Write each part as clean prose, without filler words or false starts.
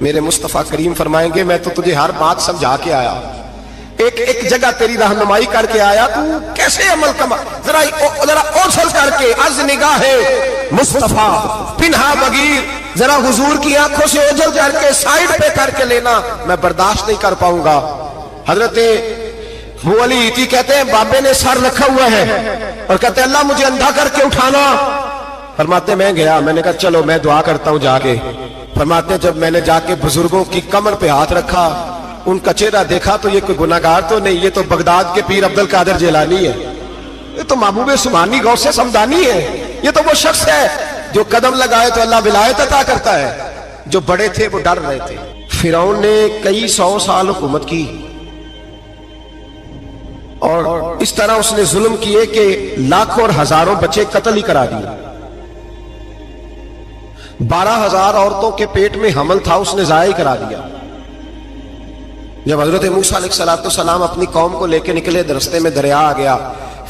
میرے مصطفیٰ کریم فرمائیں گے میں تو تجھے ہر بات سمجھا کے آیا, ایک جگہ تیری رہنمائی کر کے آیا, تو کیسے عمل کما, ذرا اوصل کر کے از نگاہ مصطفیٰ پنہا بغیر ذرا حضور کی آنکھوں سے اوجھل کر کے سائیڈ پہ کر کے لینا, میں برداشت نہیں کر پاؤں گا. حضرت ابو علی ایتی کہتے ہیں بابے نے سر رکھا ہوا ہے اور کہتے ہیں اللہ مجھے اندھا کر کے اٹھانا. فرماتے میں گیا, میں نے کہا چلو میں دعا کرتا ہوں جا کے. فرماتے جب میں نے جا کے بزرگوں کی کمر پہ ہاتھ رکھا, ان کا چہرہ دیکھا تو یہ کوئی گناہگار تو نہیں, یہ تو بغداد کے پیر عبد القادر جیلانی ہے, یہ تو محبوب سبحانی غوث سمدانی ہے, یہ تو وہ شخص ہے جو قدم لگائے تو اللہ ولایت عطا کرتا ہے. جو بڑے تھے وہ ڈر رہے تھے. فرعون نے کئی 100 سال حکومت کی اور اس طرح اس نے ظلم کیے کہ لاکھوں اور ہزاروں بچے قتل ہی کرا دیے. 12,000 عورتوں کے پیٹ میں حمل تھا, اس نے ضائع کرا دیا. جب حضرت موسیٰ علیہ السلام اپنی قوم کو لے کے نکلے, رستے میں دریا آ گیا,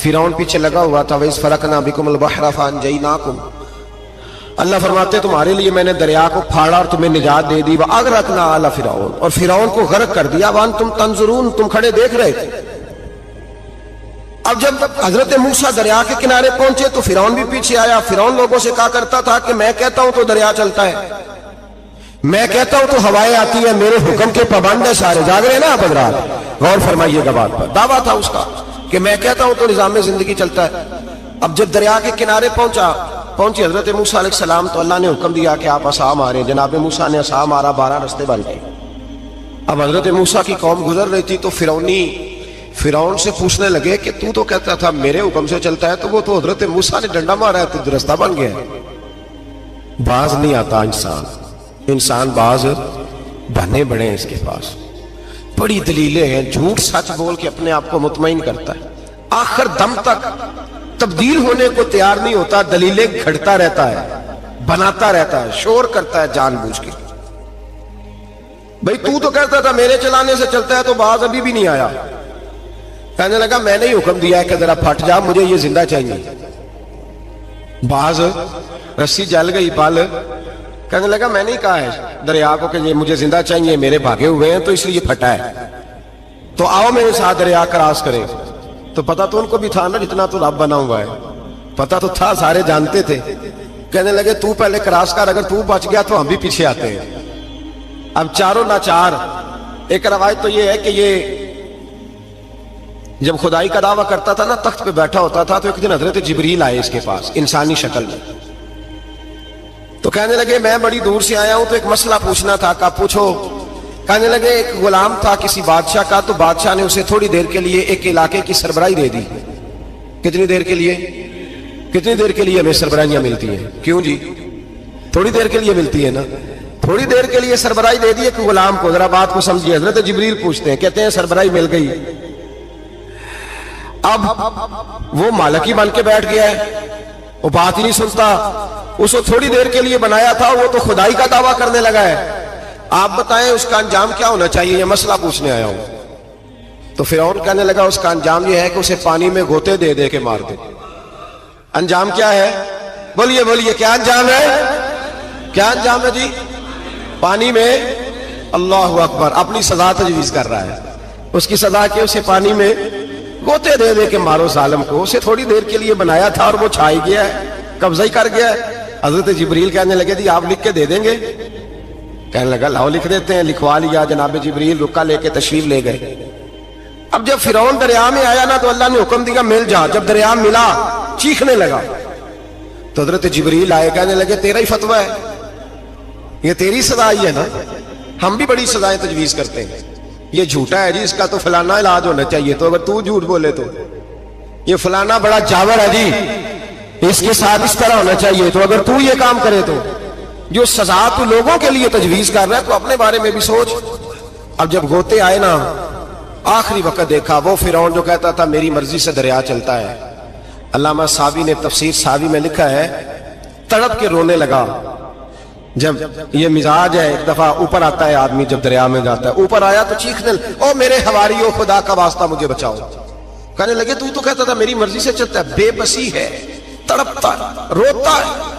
فرعون پیچھے لگا ہوا تھا. وَإِذْ فَرَقْنَا بِكُمُ الْبَحْرَ فَأَنْجَيْنَاكُمْ, اللہ فرماتے تمہارے لیے میں نے دریا کو پھاڑا اور تمہیں نجات دے دی. وَأَغْرَقْنَا آلَ فِرْعَوْنَ, اور فرعون کو غرق کر دیا. وَأَنْتُمْ تَنْظُرُونَ, تم کھڑے دیکھ رہے تھے. اب جب حضرت موسیٰ دریا کے کنارے پہنچے تو فرعون بھی پیچھے آیا. فرعون لوگوں سے کہا کرتا تھا کہ میں کہتا ہوں تو دریا چلتا ہے, میں کہتا ہوں تو ہوائیں آتی ہیں, میرے حکم کے پابند ہے سارے. جاگ رہے ہیں نا آپ حضرات, غور فرمائیے گا بات پر. دعویٰ تھا اس کا کہ میں کہتا ہوں تو نظام زندگی چلتا ہے. اب جب دریا کے کنارے پہنچی حضرت موسیٰ علیہ السلام تو اللہ نے حکم دیا کہ آپ عصا ماریں. جناب موسیٰ نے عصا مارا, 12 رستے بن گئے. اب حضرت موسیٰ کی قوم گزر رہی تھی تو فرعون سے پوچھنے لگے کہ تو کہتا تھا میرے حکم سے چلتا ہے, تو وہ تو حضرت موسیٰ نے ڈنڈا مارا ہے تو رستہ بن گیا ہے. باز نہیں آتا انسان باز بنے بڑے ہیں اس کے پاس, بڑی دلیلیں ہیں, جھوٹ سچ بول کے اپنے آپ کو مطمئن کرتا ہے, آخر دم تک تبدیل ہونے کو تیار نہیں ہوتا, دلیلیں گھڑتا رہتا ہے, بناتا رہتا ہے, شور کرتا ہے جان بوجھ کے. بھئی تو کہتا تھا میرے چلانے سے چلتا ہے, تو باز ابھی بھی نہیں آیا. کہنے لگا میں نے ہی حکم دیا ہے کہ ذرا پھٹ جا, مجھے یہ زندہ چاہیے. باز رسی جل گئی پل, کہنے لگا میں نہیں کہا ہے دریا کو کہ یہ مجھے زندہ چاہیے, میرے بھاگے ہوئے ہیں تو اس لیے پھٹا ہے, تو آؤ میرے ساتھ دریا کراس کرے. تو پتا تو ان کو بھی تھا نا جتنا تو رب بنا ہوا ہے, پتا تو تھا, سارے جانتے تھے. کہنے لگے تو پہلے کراس کر, اگر تو بچ گیا تو ہم بھی پیچھے آتے ہیں. اب چاروں ناچار. ایک روایت تو یہ ہے کہ یہ جب خدائی کا دعویٰ کرتا تھا نا, تخت پہ بیٹھا ہوتا تھا, تو ایک دن حضرت جبریل آئے اس کے پاس انسانی شکل میں. تو کہنے لگے میں بڑی دور سے آیا ہوں تو ایک مسئلہ پوچھنا تھا. کہا پوچھو. کہنے لگے ایک غلام تھا کسی بادشاہ کا, تو بادشاہ نے اسے تھوڑی دیر کے لیے ایک علاقے کی سربراہی دے دی. کتنی دیر کے لیے ہمیں سربراہیاں ملتی ہیں؟ کیوں جی, تھوڑی دیر کے لیے ملتی ہے نا, تھوڑی دیر کے لیے سربراہی دے دی ایک غلام کو. ذرا بات کو سمجھیے. حضرت جبریل پوچھتے ہیں, کہتے ہیں سربراہی مل گئی. اب وہ مالک ہی بن کے بیٹھ گیا ہے, وہ بات ہی نہیں سنتا. اس کو تھوڑی دیر کے لیے بنایا تھا, وہ تو خدائی کا دعویٰ کرنے لگا ہے. آپ بتائیں اس کا انجام کیا ہونا چاہیے, یہ مسئلہ پوچھنے آیا ہوں. تو فرعون کہنے لگا اس کا انجام یہ ہے کہ اسے پانی میں گوتے دے دے کے مار دے. انجام کیا ہے؟ بولیے کیا انجام ہے؟ کیا انجام ہے جی؟ پانی میں. اللہ اکبر, اپنی سزا تجویز کر رہا ہے. اس کی سزا کہ اسے پانی میں گوتے دے دے کے مارو ظالم کو. اسے تھوڑی دیر کے لیے بنایا تھا اور وہ چھائی گیا ہے, قبضہ ہی کر گیا ہے. حضرت جبریل کہنے لگے جی آپ لکھ کے دے دیں گے؟ کہنے لگا لاؤ لکھ دیتے ہیں. لکھوا لیا. جناب جبریل رکا لے کے تشریف لے گئے. اب جب فرعون دریا میں آیا نا تو اللہ نے حکم دیا مل جا. جب دریا ملا چیخنے لگا تو حضرت جبریل آئے, کہنے لگے تیرا ہی فتویٰ ہے, یہ تیری سزا ہی ہے نا, ہم بھی بڑی سزائیں تجویز کرتے ہیں. یہ جھوٹا ہے جی, اس کا تو فلانا علاج ہونا چاہیے, تو اگر تو جھوٹ بولے تو یہ فلانا بڑا جاور ہے جی, اس کے ساتھ اس طرح ہونا چاہیے, تو اگر تو یہ کام کرے تو جو سزا تو لوگوں کے لیے تجویز کر رہا ہے تو اپنے بارے میں بھی سوچ. اب جب گوتے آئے نا, آخری وقت دیکھا وہ فرعون جو کہتا تھا میری مرضی سے دریا چلتا ہے. علامہ ساوی نے تفسیر ساوی میں لکھا ہے تڑپ کے رونے لگا. جب یہ مزاج ہے, ایک دفعہ اوپر آتا ہے آدمی جب دریا میں جاتا ہے, اوپر آیا تو چیخنے او میرے حواریو خدا کا واسطہ مجھے بچاؤ. کہنے لگے تو کہتا تھا میری مرضی سے چلتا ہے. بے بسی ہے, تڑپتا ہے, روتا ہے.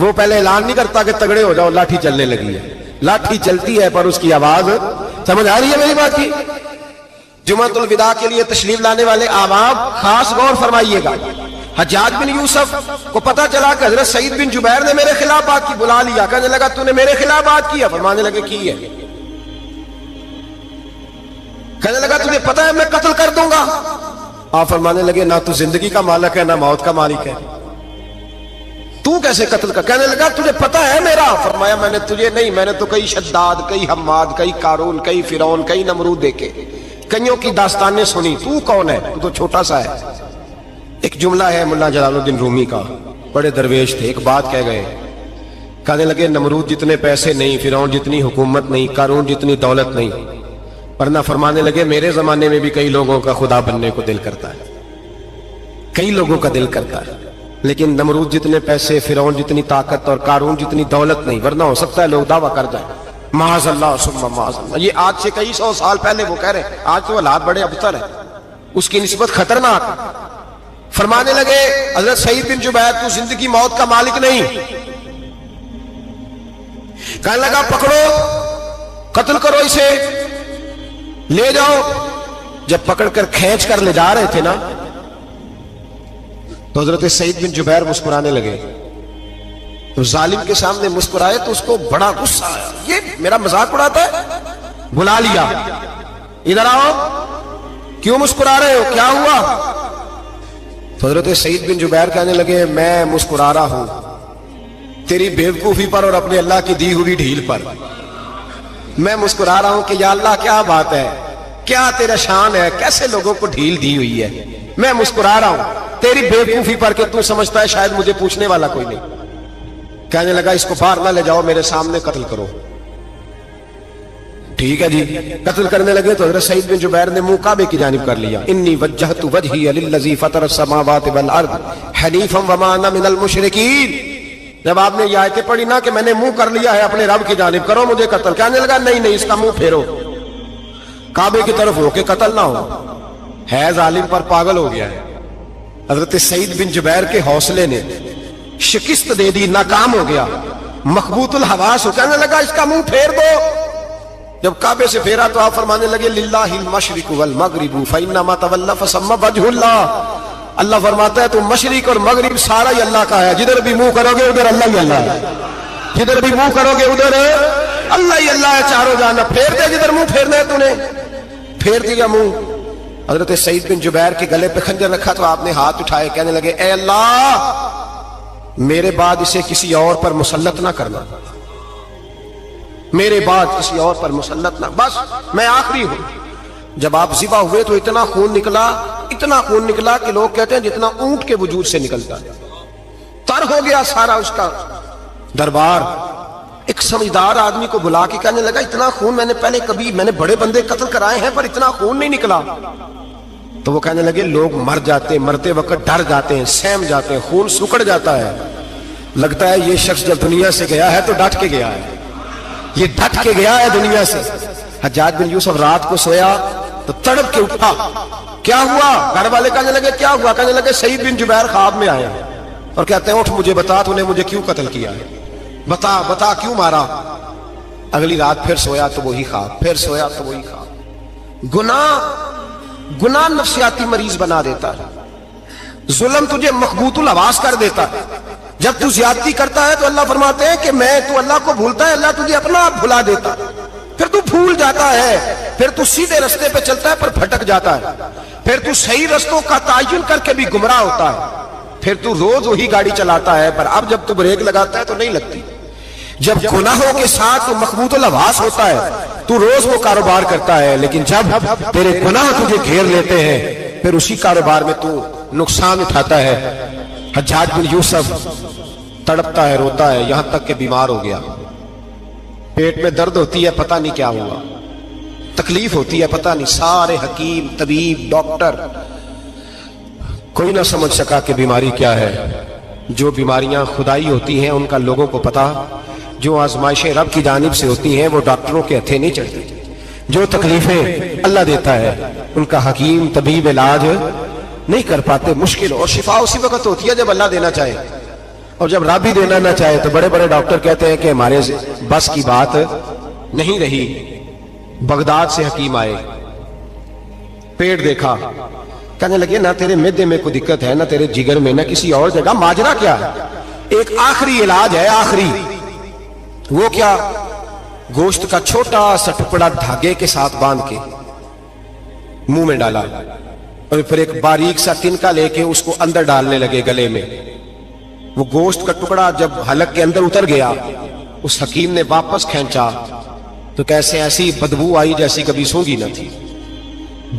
وہ پہلے اعلان نہیں کرتا کہ تگڑے ہو جاؤ، لاٹھی چلنے لگی ہے، لاٹھی چلتی ہے پر اس کی آواز سمجھ آ رہی ہے میری بات کی؟ جمعۃ الوداع کے لیے تشریف لانے والے احباب خاص غور فرمائیے گا. حجاج بن یوسف کو پتا چلا کہ حضرت سعید بن جبیر نے میرے خلاف بات کی، بلا لیا، کہنے لگا تو نے میرے خلاف بات کی ہے؟ فرمانے لگے کی ہے. کہنے لگا تجھے پتا ہے میں قتل کر دوں گا؟ آپ فرمانے لگے نہ تو زندگی کا مالک ہے نہ موت کا مالک ہے، تو کیسے قتل کر؟ کہنے لگا تجھے پتا ہے میرا؟ فرمایا میں نے تجھے نہیں، میں نے تو کئی شداد، کئی حماد، کئی قارون، کئی فرعون، کئی نمرود دیکھے، کئیوں کی داستانیں سنی، تو کون ہے؟ تو چھوٹا سا ہے. ایک جملہ ہے ملا جلال الدین رومی کا، بڑے درویش تھے، ایک بات کہہ گئے، کہنے لگے نمرود جتنے پیسے نہیں، فرعون جتنی حکومت نہیں، قارون جتنی دولت نہیں، ورنہ فرمانے لگے میرے زمانے میں بھی کئی لوگوں کا خدا بننے کو دل کرتا ہے، کئی لوگوں کا دل کرتا ہے، لیکن نمرود جتنے پیسے، فرعون جتنی طاقت اور قارون جتنی دولت نہیں، ورنہ ہو سکتا ہے لوگ دعویٰ کر جائیں معاذ اللہ ثم معاذ اللہ. یہ آج سے کئی سو سال پہلے وہ کہہ رہے ہیں، آج تو حالات بڑے ابتر ہیں، اس کی نسبت خطرناک. فرمانے لگے حضرت سعید بن جبیر تو زندگی موت کا مالک نہیں. کہنے لگا پکڑو، قتل کرو اسے، لے جاؤ. جب پکڑ کر کھینچ کر لے جا رہے تھے نا تو حضرت سعید بن جبیر مسکرانے لگے. تو ظالم کے سامنے مسکرائے تو اس کو بڑا غصہ آیا، یہ میرا مذاق اڑاتا ہے. بلا لیا، ادھر آؤ، کیوں مسکرا رہے ہو، کیا ہوا؟ تو حضرت سعید بن جبیر کہنے لگے میں مسکرا رہا ہوں تیری بیوقوفی پر اور اپنے اللہ کی دی ہوئی ڈھیل پر. میں مسکرا رہا ہوں کہ یا اللہ کیا بات ہے، کیا تیرا شان ہے، کیسے لوگوں کو ڈھیل دی ہوئی ہے. میں مسکرا رہا ہوں تیری بیوقوفی پر کہ تو سمجھتا ہے شاید مجھے پوچھنے والا کوئی نہیں. کہنے لگا اس کو باہر نہ لے جاؤ، میرے سامنے قتل کرو. ٹھیک ہے جی، قتل کرنے لگے تو حضرت سعید بن جبیر نے منہ کعبے کی جانب کر لیا. انی وجہت وجہی للذی فطر السماوات والارض حنیفا وما انا من المشرکین. جب آپ نے یہ آیتیں پڑھی نا کہ میں نے منہ کر لیا ہے اپنے رب کی جانب، کرو مجھے قتل. کہنے لگا نہیں نہیں، اس کا منہ پھیرو، کعبے کی طرف ہو کے قتل نہ ہو. ہے ظالم پر پاگل ہو گیا ہے. حضرت سعید بن جبیر کے حوصلے نے شکست دے دی، ناکام ہو گیا، مخبوط الحواس ہو. کہنے لگا اس کا منہ پھیر دو. جب کعبے سے پھیرا تو آپ فرمانے لگے للہ المشرق والمغرب فانما تولى فثم وجه اللہ. اللہ فرماتا ہے تو مشرق اور مغرب سارا ہی اللہ کا ہے، جدھر بھی منہ کرو گے ادھر اللہ ہی اللہ ہے، جدھر بھی منہ کرو گے ادھر اللہ ہی اللہ ہے. چاروں جانب پھیر دے، جدھر منہ پھیرنا ہے تو نے پھیر دیا منہ. حضرت سعید بن جبیر کے گلے پہ خنجر رکھا تو آپ نے ہاتھ اٹھائے، کہنے لگے اے اللہ میرے بعد اسے کسی اور پر مسلط نہ کرنا، میرے بعد کسی اور پر مسلط نہ، بس میں آخری ہوں. جب آپ ذبح ہوئے تو اتنا خون نکلا کہ لوگ کہتے ہیں جتنا اونٹ کے وجود سے نکلتا ہے. تر ہو گیا سارا اس کا دربار. ایک سمجھدار آدمی کو بلا کے کہنے لگا اتنا خون میں نے بڑے بندے قتل کرائے ہیں پر اتنا خون نہیں نکلا. تو وہ کہنے لگے لوگ مر جاتے، مرتے وقت ڈر جاتے ہیں، سہم جاتے ہیں، خون سکڑ جاتا ہے. لگتا ہے یہ شخص جب دنیا سے گیا ہے تو ڈٹ کے گیا ہے، یہ ڈٹ کے گیا ہے دنیا سے. حجاج بن یوسف رات کو سویا تو تڑپ کے اٹھا. کیا ہوا؟ گھر والے کہنے لگے کیا ہوا؟ کہنے لگے سعید بن جبیر خواب میں آیا اور کہتے ہیں اٹھ مجھے بتا تو نے مجھے کیوں قتل کیا ہے، بتا کیوں مارا. اگلی رات پھر سویا تو وہی خواب، پھر سویا تو وہی خواب. گناہ نفسیاتی مریض بنا دیتا ہے، ظلم تجھے مخبوط الحواس کر دیتا ہے. جب تو زیادتی کرتا ہے تو اللہ فرماتے ہیں کہ تو اللہ کو بھولتا ہے، اللہ تجھے اپنا آپ بھلا دیتا ہے. پھر تو بھول جاتا ہے، پھر تو سیدھے رستے پہ چلتا ہے پر بھٹک جاتا ہے، پھر تو صحیح رستوں کا تعین کر کے بھی گمراہ ہوتا ہے، پھر تو روز وہی گاڑی چلاتا ہے پر اب جب تو بریک لگاتا ہے تو نہیں لگتی. جب گناہوں کے ساتھ تو مخبوط الحواس ہوتا ہے تو روز وہ کاروبار کرتا ہے، لیکن جب تیرے گناہ تجھے گھیر لیتے ہیں پھر اسی کاروبار میں تو نقصان اٹھاتا ہے. حجاج بن یوسف تڑپتا ہے، روتا ہے، یہاں تک کہ بیمار ہو گیا. پیٹ میں درد ہوتی ہے، پتہ نہیں کیا ہوا، تکلیف ہوتی ہے، پتہ نہیں. سارے حکیم، طبیب، ڈاکٹر کوئی نہ سمجھ سکا کہ بیماری کیا ہے. جو بیماریاں خدائی ہوتی ہیں ان کا لوگوں کو پتا، جو آزمائشیں رب کی جانب سے ہوتی ہیں وہ ڈاکٹروں کے ہتھے نہیں چڑھتی. جو تکلیفیں اللہ دیتا ہے ان کا حکیم طبیب علاج نہیں کر پاتے، مشکل. اور شفا اسی وقت ہوتی ہے جب اللہ دینا چاہے. اور جب رب ہی دینا نہ چاہے تو بڑے بڑے ڈاکٹر کہتے ہیں کہ ہمارے بس کی بات نہیں رہی. بغداد سے حکیم آئے, پیٹ دیکھا, کہنے لگے نہ تیرے معدے میں کوئی دقت ہے, نہ تیرے جگر میں, نہ کسی اور جگہ, ماجرا کیا ہے؟ ایک آخری علاج ہے, آخری. وہ کیا؟ گوشت کا چھوٹا سا ٹکڑا دھاگے کے ساتھ باندھ کے منہ میں ڈالا, اور پھر ایک باریک سا تنکا لے کے اس کو اندر ڈالنے لگے گلے میں. وہ گوشت کا ٹکڑا جب حلق کے اندر اتر گیا, اس حکیم نے واپس کھینچا تو کیسے ایسی بدبو آئی جیسی کبھی سونگی نہ تھی.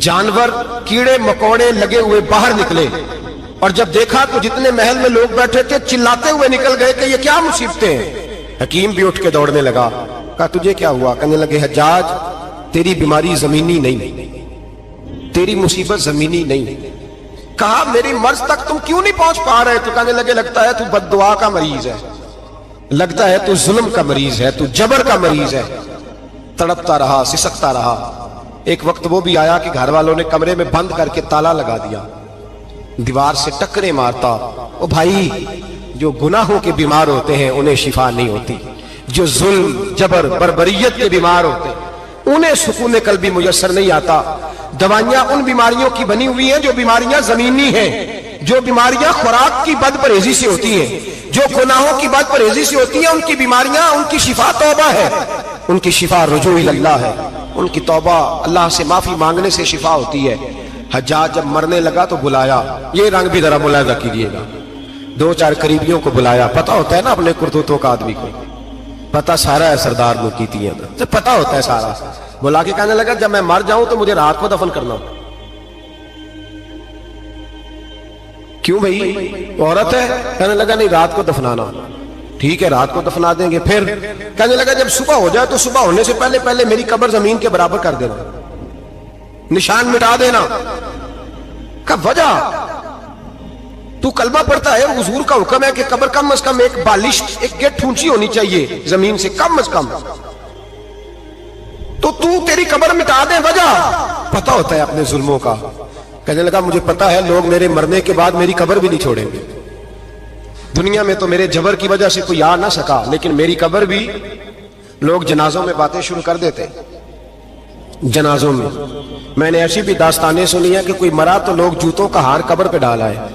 جانور کیڑے مکوڑے لگے ہوئے باہر نکلے, اور جب دیکھا تو جتنے محل میں لوگ بیٹھے تھے چلاتے ہوئے نکل گئے کہ یہ کیا مصیبتیں ہیں. حکیم بھی اٹھ کے دوڑنے لگا, کہا تجھے کیا ہوا؟ کہنے لگے حجاج تیری بیماری زمینی نہیں, تیری مصیبت زمینی نہیں. کہا میری مرض تک تم کیوں نہیں پہنچ پا رہے؟ تو کہنے لگے لگتا ہے تو بد دعا کا مریض ہے, لگتا ہے تو ظلم کا مریض ہے, تو جبر کا مریض ہے. تڑپتا رہا, سسکتا رہا. ایک وقت وہ بھی آیا کہ گھر والوں نے کمرے میں بند کر کے تالا لگا دیا, دیوار سے ٹکرے مارتا. او بھائی, جو گناہوں کے بیمار ہوتے ہیں انہیں شفا نہیں ہوتی, جو ظلم جبر بربریت کے بیمار ہوتے ہیں انہیں سکون قلبی میسر نہیں آتا. دوائیاں ان بیماریوں کی بنی ہوئی ہیں جو بیماریاں زمینی ہیں, جو بیماریاں خوراک کی بد پرہیزی سے ہوتی ہیں, جو گناہوں کی بد پرہیزی سے ہوتی ہیں. ان کی بیماریاں, ان کی شفا توبہ ہے, ان کی شفا رجوع اللہ ہے, ان کی توبہ اللہ سے معافی مانگنے سے شفا ہوتی ہے. حجاج جب مرنے لگا تو بلایا, یہ رنگ بھی ذرا ملاحظہ کیجیے گا, دو چار قریبیوں کو بلایا. پتہ ہوتا ہے نا اپنے کرتوتوں کا آدمی کو, پتہ سارا ہے سردار لوگ کیتی ہیں تو پتہ ہوتا ہے سارا. بلا کے کہنے لگا جب میں مر جاؤں تو مجھے رات کو دفن کرنا. کیوں بھائی عورت ہے؟ کہنے لگا نہیں رات کو دفنانا. ٹھیک ہے رات کو دفنا دیں گے. پھر کہنے لگا جب صبح ہو جائے تو صبح ہونے سے پہلے پہلے میری قبر زمین کے برابر کر دینا, نشان مٹا دینا. کہ وجہ تو کلمہ پڑھتا ہے, حضور کا حکم ہے کہ قبر کم از کم ایک بالش, ایک گیٹ اونچی ہونی چاہیے زمین سے کم از کم, تو تیری قبر مٹا دے. وجہ پتہ ہوتا ہے اپنے ظلموں کا. کہنے لگا مجھے پتہ ہے لوگ میرے مرنے کے بعد میری قبر بھی نہیں چھوڑیں گے. دنیا میں تو میرے جبر کی وجہ سے کوئی آ نہ سکا, لیکن میری قبر بھی لوگ جنازوں میں باتیں شروع کر دیتے. جنازوں میں نے ایسی بھی داستانیں سنی ہیں کہ کوئی مرا تو لوگ جوتوں کا ہار قبر پہ ڈالا ہے.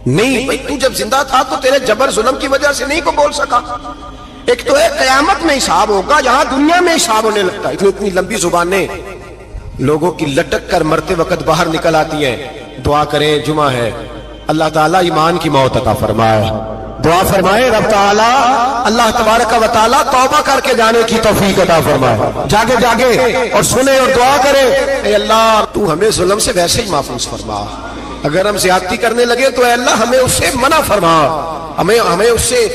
نہیں بھائی, تو جب زندہ تھا تو تیرے جبر ظلم کی وجہ سے نہیں کو بول سکا. ایک تو ہے قیامت میں حساب ہوگا, یہاں دنیا میں حساب ہونے لگتا ہے. اتنی لمبی زبانیں لوگوں کی لٹک کر مرتے وقت باہر نکل آتی ہیں. دعا کریں, جمعہ ہے, اللہ تعالیٰ ایمان کی موت عطا فرمائے. دعا فرمائے رب تعالیٰ اللہ تبارک و تعالیٰ توبہ کر کے جانے کی توفیق عطا فرمائے. جاگے جاگے اور سنے اور دعا کرے, اے اللہ تو ہمیں ظلم سے ویسے ہی محفوظ فرما. اگر ہم زیادتی کرنے لگے تو اے اللہ ہمیں اس سے منع فرما, ہمیں اس سے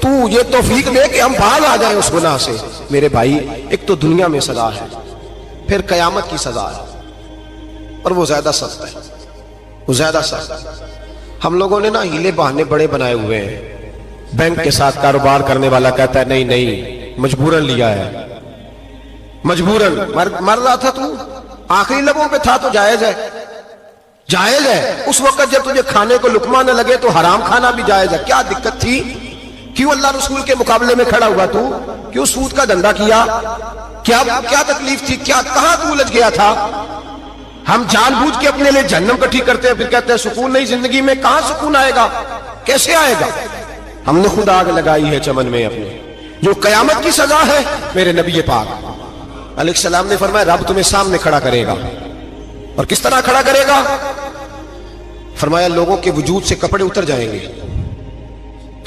تو یہ توفیق دے کہ ہم باہر آ جائیں اس گناہ سے. میرے بھائی, ایک تو دنیا میں سزا ہے, پھر قیامت کی سزا ہے, اور وہ زیادہ سخت ہے, وہ زیادہ سخت ہے. ہم لوگوں نے نا ہیلے بہانے بڑے بنائے ہوئے ہیں. بینک کے ساتھ کاروبار کرنے والا کہتا ہے نہیں نہیں مجبوراً لیا ہے, مجبوراً. مر رہا تھا تو آخری لبوں پہ تھا تو جائز ہے, جائز ہے. اس وقت جب تجھے کھانے کو لقمہ نہ لگے تو حرام کھانا بھی جائز ہے. کیا دقت تھی؟ کیوں اللہ رسول کے مقابلے میں کھڑا ہوا تو؟ کیوں سود کا دھندا کیا؟ کیا تکلیف تھی؟ کیا کہاں تو الجھ گیا تھا؟ ہم جان بوجھ کے اپنے لیے جہنم کٹھی کرتے ہیں, پھر کہتے ہیں سکون نہیں زندگی میں. کہاں سکون آئے گا؟ کیسے آئے گا؟ ہم نے خود آگ لگائی ہے چمن میں اپنے. جو قیامت کی سزا ہے, میرے نبی پاک علیہ السلام نے فرمایا رب تمہیں سامنے کھڑا کرے گا. اور کس طرح کھڑا کرے گا؟ فرمایا لوگوں کے وجود سے کپڑے اتر جائیں گے,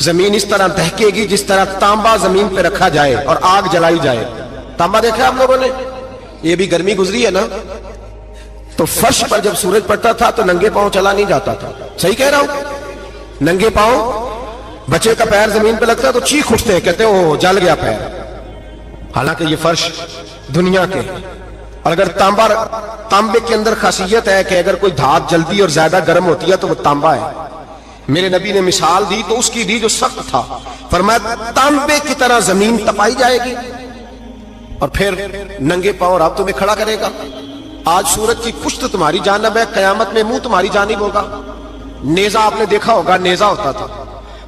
زمین اس طرح دہکے گی جس طرح تانبا زمین پہ رکھا جائے اور آگ جلائی جائے. تانبا دیکھا آپ لوگوں نے؟ یہ بھی گرمی گزری ہے نا, تو فرش پر جب سورج پڑتا تھا تو ننگے پاؤں چلا نہیں جاتا تھا. صحیح کہہ رہا ہوں؟ ننگے پاؤں, بچے کا پیر زمین پہ لگتا ہے تو چیخ اٹھتے ہیں, کہتے ہیں اوہ جل گیا پیر. حالانکہ یہ فرش دنیا کے. اور اگر تانبے کے اندر خاصیت ہے کہ اگر کوئی دھات جلدی اور زیادہ گرم ہوتی ہے تو وہ تانبا ہے. میرے نبی نے مثال دی تو اس کی دی جو سخت تھا. فرمایا تانبے کی طرح زمین تپائی جائے گی اور پھر ننگے پاؤں رب تمہیں کھڑا کرے گا. آج سورج کی پشت تمہاری جانب ہے, قیامت میں منہ تمہاری جانب ہوگا. نیزہ آپ نے دیکھا ہوگا, نیزہ ہوتا تھا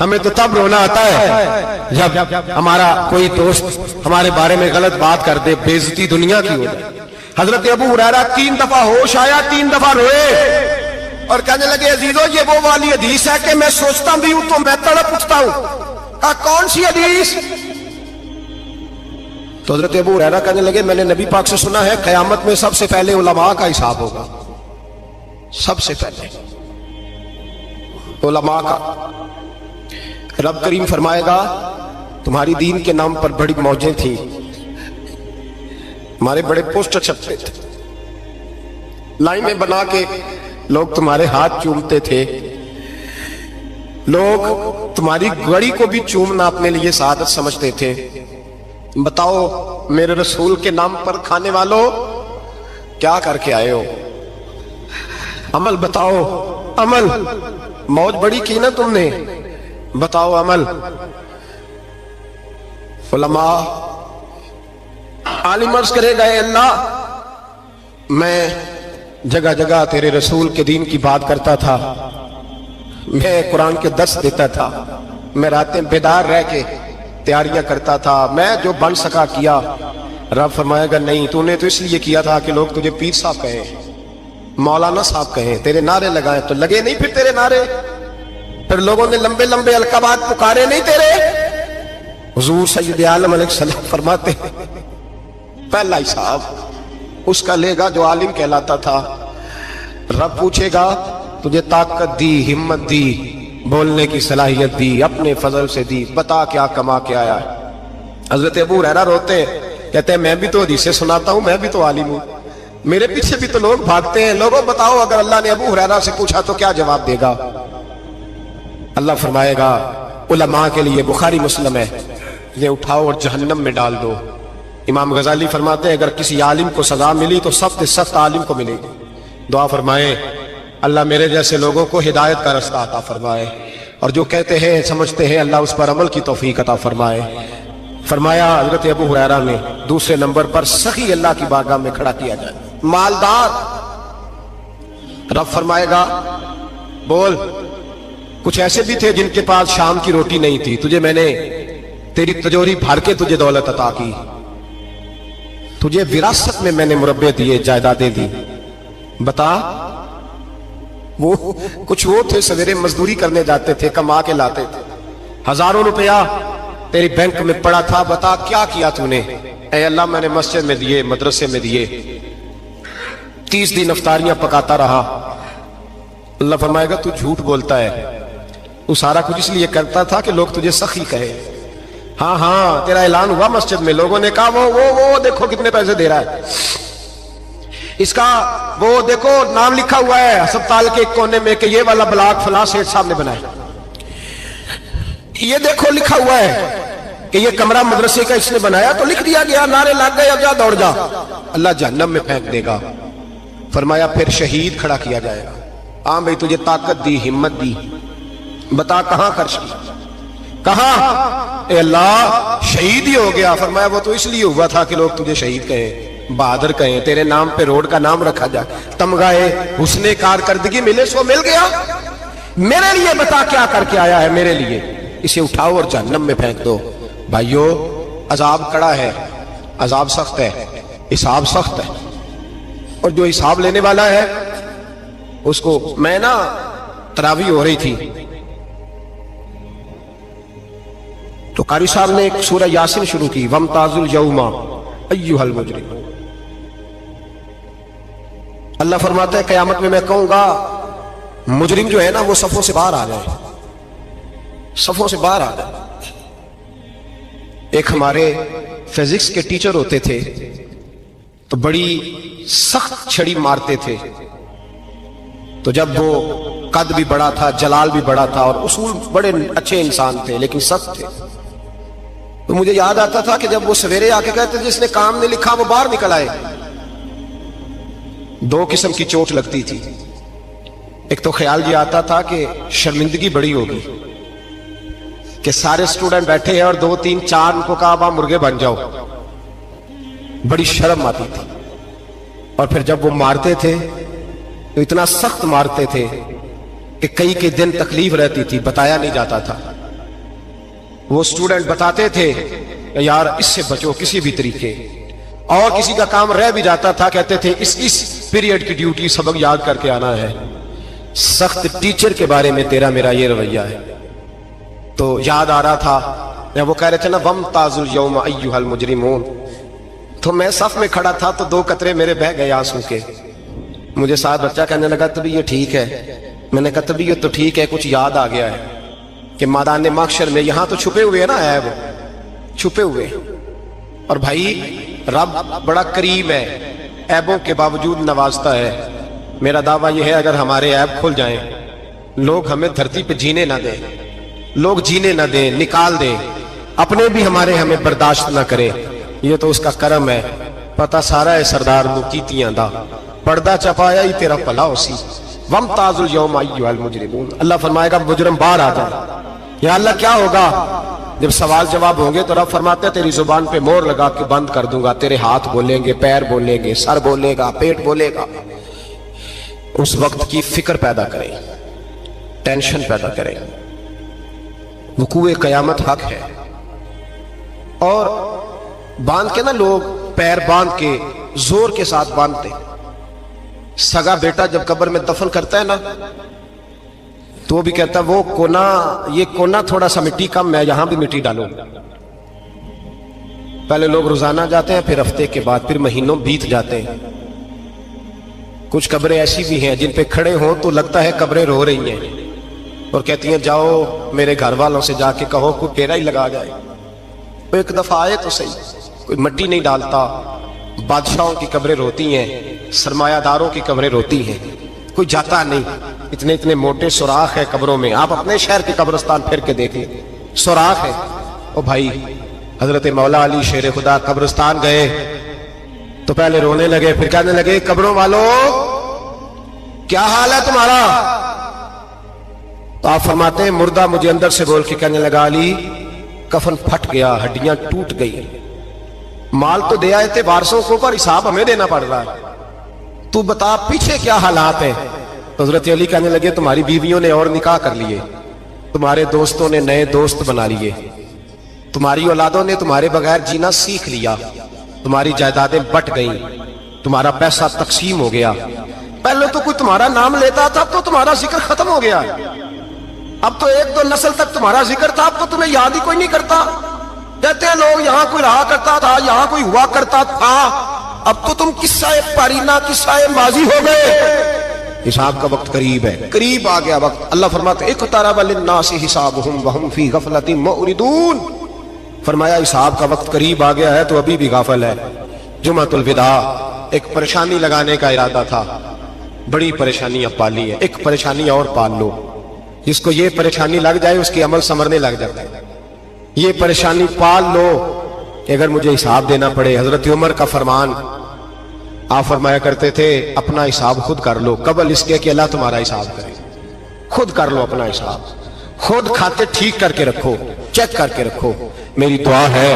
ہمیں تو تب رونا آتا ہے جب ہمارا کوئی دوست ہمارے بارے میں غلط بات کر دے، بے عزتی دنیا کی ہو جائے۔ حضرت ابو ہریرہ 3 دفعہ ہوش آیا، 3 دفعہ روئے اور کہنے لگے عزیزو یہ وہ والی حدیث ہے کہ میں سوچتا بھی ہوں تو میں تڑپ اٹھتا ہوں۔ کہا کون سی حدیث؟ تو حضرت ابو ہریرہ کہنے لگے میں نے نبی پاک سے سنا ہے قیامت میں سب سے پہلے علماء کا حساب ہوگا، سب سے پہلے علماء کا۔ رب کریم فرمائے گا تمہاری دین کے نام پر بڑی موجیں تھیں، ہمارے بڑے پوسٹر چھپتے تھے، لائنیں بنا کے لوگ تمہارے ہاتھ چومتے تھے، لوگ تمہاری گڑی کو بھی چومنا اپنے لیے سعادت سمجھتے تھے۔ بتاؤ میرے رسول کے نام پر کھانے والوں کیا کر کے آئے ہو؟ عمل بتاؤ، عمل۔ موج بڑی کی نا تم نے، بتاؤ عمل۔ علماء عالم عرض کرے گا اے اللہ میں جگہ جگہ تیرے رسول کے دین کی بات کرتا تھا، میں قرآن کے درس دیتا تھا، میں راتیں بیدار رہ کے تیاریاں کرتا تھا، میں جو بن سکا کیا۔ رب فرمائے گا نہیں، تو نے تو اس لیے کیا تھا کہ لوگ تجھے پیر صاحب کہیں، مولانا صاحب کہیں، تیرے نعرے لگائیں، تو لگے نہیں پھر تیرے نعرے؟ پھر لوگوں نے لمبے لمبے القابات پکارے نہیں تیرے؟ حضور سید عالم علیہ السلام فرماتے ہیں پہلا حساب اس کا لے گا جو عالم کہلاتا تھا۔ رب پوچھے گا تجھے طاقت دی، ہمت دی، بولنے کی صلاحیت دی، اپنے فضل سے دی، بتا کیا کما کے آیا ہے۔ حضرت ابو ہریرہ روتے ہیں، کہتے ہیں میں بھی تو حدیثیں سناتا ہوں، میں بھی تو عالم ہوں، میرے پیچھے بھی تو لوگ بھاگتے ہیں۔ لوگوں بتاؤ اگر اللہ نے ابو ہریرہ سے پوچھا تو کیا جواب دے گا؟ اللہ فرمائے گا علماء کے لیے بخاری مسلم ہے، یہ اٹھاؤ اور جہنم میں ڈال دو۔ امام غزالی فرماتے ہیں اگر کسی عالم کو سزا ملی تو سخت سخت عالم کو ملے گی۔ دعا فرمائے اللہ میرے جیسے لوگوں کو ہدایت کا رستہ عطا فرمائے، اور جو کہتے ہیں سمجھتے ہیں اللہ اس پر عمل کی توفیق عطا فرمائے۔ فرمایا حضرت ابو ہریرہ میں دوسرے نمبر پر سخی اللہ کی بارگاہ میں کھڑا کیا جائے، مالدار۔ رب فرمائے گا بول، کچھ ایسے بھی تھے جن کے پاس شام کی روٹی نہیں تھی، تجھے میں نے تیری تجوری بھر کے تجھے دولت عطا کی، تجھے وراثت میں میں نے مربع دیے، جائیدادیں دی۔ بتا وہ کچھ وہ تھے سویرے مزدوری کرنے جاتے تھے، کما کے لاتے تھے، ہزاروں روپیہ تیری بینک میں پڑا تھا، بتا کیا کیا تو نے؟ اے اللہ میں نے مسجد میں دیے، مدرسے میں دیے، 30 دن افطاریاں پکاتا رہا۔ اللہ فرمائے گا تو جھوٹ بولتا ہے، تو سارا کچھ اس لیے کرتا تھا کہ لوگ تجھے سخی کہے۔ ہاں ہاں تیرا اعلان ہوا مسجد میں، لوگوں نے کہا وہ دیکھو کتنے پیسے دے رہا ہے، اس کا وہ دیکھو نام لکھا ہوا ہے ہسپتال کے ایک کونے میں کہ یہ والا بلاک فلاں سیٹھ صاحب نے بنایا، یہ دیکھو لکھا ہوا ہے کہ یہ کمرہ مدرسے کا اس نے بنایا، تو لکھ دیا گیا، نعرے لگ گئے، اب جا دوڑ جا۔ اللہ جہنم میں پھینک دے گا۔ فرمایا پھر شہید کھڑا کیا جائے گا۔ ہاں بھئی تجھے طاقت دی، ہمت دی، بتا کہاں خرچ کی، کہاں؟ اے اللہ شہید ہی ہو گیا۔ فرمایا وہ تو اس لیے ہوا تھا کہ لوگ تجھے شہید کہیں، بہادر کہیں، تیرے نام پہ روڈ کا نام رکھا جائے، تمغائے حسن کارکردگی ملے، سو مل گیا۔ میرے لیے بتا کیا کر کے آیا ہے میرے لیے؟ اسے اٹھاؤ اور جہنم میں پھینک دو۔ بھائیو عذاب کڑا ہے، عذاب سخت ہے، حساب سخت ہے، اور جو حساب لینے والا ہے اس کو میں نا تراویح ہو رہی تھی تو قاری صاحب نے ایک سورہ یاسین شروع کی، وَامْتَازُوا الْيَوْمَ أَيُّهَا الْمُجْرِمُونَ۔ اللہ فرماتا ہے قیامت میں کہوں گا مجرم جو ہے نا وہ صفوں سے باہر آ جائے، صفوں سے باہر آ جائے۔ ایک ہمارے فزکس کے ٹیچر ہوتے تھے تو بڑی سخت چھڑی مارتے تھے، تو جب وہ قد بھی بڑا تھا، جلال بھی بڑا تھا، اور اصول بڑے اچھے انسان تھے لیکن سخت تھے، تو مجھے یاد آتا تھا کہ جب وہ سویرے آ کے کہتے جس نے کام نہیں لکھا وہ باہر نکل آئے۔ 2 قسم کی چوٹ لگتی تھی، ایک تو خیال یہ آتا تھا کہ شرمندگی بڑی ہوگی کہ سارے سٹوڈنٹ بیٹھے ہیں اور 2 3 4 ان کو کہا آپ مرغے بن جاؤ، بڑی شرم آتی تھی۔ اور پھر جب وہ مارتے تھے تو اتنا سخت مارتے تھے کہ کئی دن تکلیف رہتی تھی، بتایا نہیں جاتا تھا۔ وہ اسٹوڈنٹ بتاتے تھے کہ یار اس سے بچو کسی بھی طریقے، اور کسی کا کام رہ بھی جاتا تھا کہتے تھے اس پیریڈ کی ڈیوٹی سبق یاد کر کے آنا ہے۔ سخت ٹیچر کے بارے میں تیرا میرا یہ رویہ ہے۔ تو یاد آ رہا تھا وہ کہہ رہے تھے نا وَامْتَازُوا الْيَوْمَ أَيُّهَا الْمُجْرِمُونَ، تو میں صف میں کھڑا تھا تو 2 قطرے میرے بہہ گئے آنسو کے۔ مجھے ساتھ بچہ کہنے لگا تبھی یہ ٹھیک ہے، میں نے کہا تبھی یہ تو ٹھیک ہے، کچھ یاد آ گیا ہے کہ میدان محشر میں یہاں تو چھپے ہوئے نا عیب، چھپے ہوئے، اور بھائی رب بڑا کریم ہے، عیبوں کے باوجود نوازتا ہے۔ میرا دعویٰ یہ ہے اگر ہمارے عیب کھل جائیں، لوگ ہمیں دھرتی پہ جینے نہ دیں، لوگ جینے نہ دیں، نکال دیں، اپنے بھی ہمیں برداشت نہ کریں، یہ تو اس کا کرم ہے۔ پتہ سارا ہے سردار نو کیتیاں دا، پردہ چپایا ہی تیرا پلا اسی۔ وَامْتَازُوا الْيَوْمَ أَيُّهَا الْمُجْرِمُونَ، اللہ فرمائے گا مجرم باہر آ جائے۔ یا اللہ کیا ہوگا؟ جب سوال جواب ہوں گے تو رب فرماتے ہیں تیری زبان پہ مور لگا کے بند کر دوں گا، تیرے ہاتھ بولیں گے، پیر بولیں گے، سر بولے گا، پیٹ بولے گا۔ اس وقت کی فکر پیدا کریں، ٹینشن پیدا کریں۔ وقوع قیامت حق ہے، اور باندھ کے نا لوگ پیر باندھ کے زور کے ساتھ باندھتے۔ سگا بیٹا جب قبر میں دفن کرتا ہے نا تو وہ بھی کہتا ہے وہ کونا، یہ کونا تھوڑا سا مٹی کم ہے، یہاں بھی مٹی ڈالو۔ پہلے لوگ روزانہ جاتے ہیں، پھر ہفتے کے بعد، پھر مہینوں بیت جاتے ہیں۔ کچھ قبریں ایسی بھی ہیں جن پہ کھڑے ہوں تو لگتا ہے قبریں رو رہی ہیں، اور کہتی ہیں جاؤ میرے گھر والوں سے جا کے کہو کوئی پھیرا ہی لگا جائے، کوئی ایک دفعہ آئے تو صحیح، کوئی مٹی نہیں ڈالتا۔ بادشاہوں کی قبریں روتی ہیں، سرمایہ داروں کی قبریں روتی ہیں، کوئی جاتا نہیں۔ اتنے اتنے موٹے سوراخ ہے قبروں میں، آپ اپنے شہر کے قبرستان پھر کے دیکھ لیں، سوراخ ہے۔ او بھائی، حضرت مولا علی شیر خدا قبرستان گئے تو پہلے رونے لگے، پھر کہنے لگے قبروں والوں کیا حال ہے تمہارا؟ تو آپ فرماتے ہیں مردہ مجھے اندر سے بول کے کہنے لگا علی کفن پھٹ گیا، ہڈیاں ٹوٹ گئی، مال تو دے آئے تھے وارثوں کو پر حساب ہمیں دینا پڑ رہا ہے، تو بتا پیچھے کیا حالات ہیں؟ حضرت علی کہنے لگے تمہاری بیویوں نے اور نکاح کر لیے، تمہارے دوستوں نے نئے دوست بنا لیے، تمہاری اولادوں نے تمہارے بغیر جینا سیکھ لیا، تمہاری جائیدادیں بٹ گئیں، تمہارا پیسہ تقسیم ہو گیا۔ پہلے تو کوئی تمہارا نام لیتا تھا تو تمہارا ذکر ختم ہو گیا، اب تو 1-2 نسل تک تمہارا ذکر تھا، اب تو تمہیں یاد ہی کوئی نہیں کرتا۔ کہتے ہیں لوگ یہاں کوئی رہا کرتا تھا، یہاں کوئی ہوا کرتا تھا، اب تو تم قصہ پارینہ، قصہ ماضی ہو گئے۔ حساب کا وقت قریب ہے، قریب آ گیا وقت۔ اللہ فرماتے ہیں اقترب للناس حسابهم وهم فی غفلۃ معرضون، فرمایا حساب کا وقت قریب آ گیا ہے تو ابھی بھی غافل ہے۔ جمعۃ الوداع ایک پریشانی لگانے کا ارادہ تھا، بڑی پریشانی اب پالی ہے، ایک پریشانی اور پال لو، جس کو یہ پریشانی لگ جائے اس کے عمل ثمرنے لگ جاتا ہے۔ یہ پریشانی پال لو کہ اگر مجھے حساب دینا پڑے۔ حضرت عمر کا فرمان، آپ فرمایا کرتے تھے اپنا حساب خود کر لو قبل اس کے کہ اللہ تمہارا حساب کرے۔ خود کر لو اپنا حساب، خود کھاتے ٹھیک کر کے رکھو، چیک کر کے رکھو۔ میری دعا ہے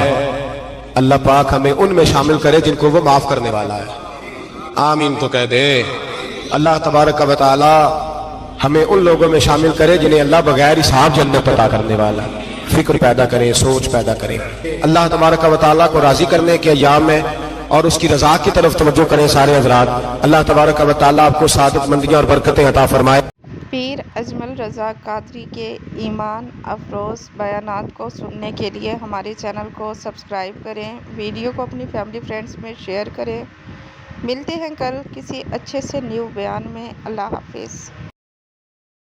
اللہ پاک ہمیں ان میں شامل کرے جن کو وہ معاف کرنے والا ہے، آمین تو کہہ دے۔ اللہ تبارک و تعالی ہمیں ان لوگوں میں شامل کرے جنہیں اللہ بغیر حساب جنت عطا کرنے والا ہے۔ فکر پیدا کریں، سوچ پیدا کریں، اللہ تبارک و تعالیٰ کو راضی کرنے کے ایام میں اور اس کی رضا کی طرف توجہ کریں سارے حضرات۔ اللہ تبارک و تعالیٰ آپ کو سعادت مندیاں اور برکتیں عطا فرمائے۔ پیر اجمل رضا قادری کے ایمان افروز بیانات کو سننے کے لیے ہمارے چینل کو سبسکرائب کریں، ویڈیو کو اپنی فیملی فرینڈز میں شیئر کریں۔ ملتے ہیں کل کسی اچھے سے نیو بیان میں۔ اللہ حافظ۔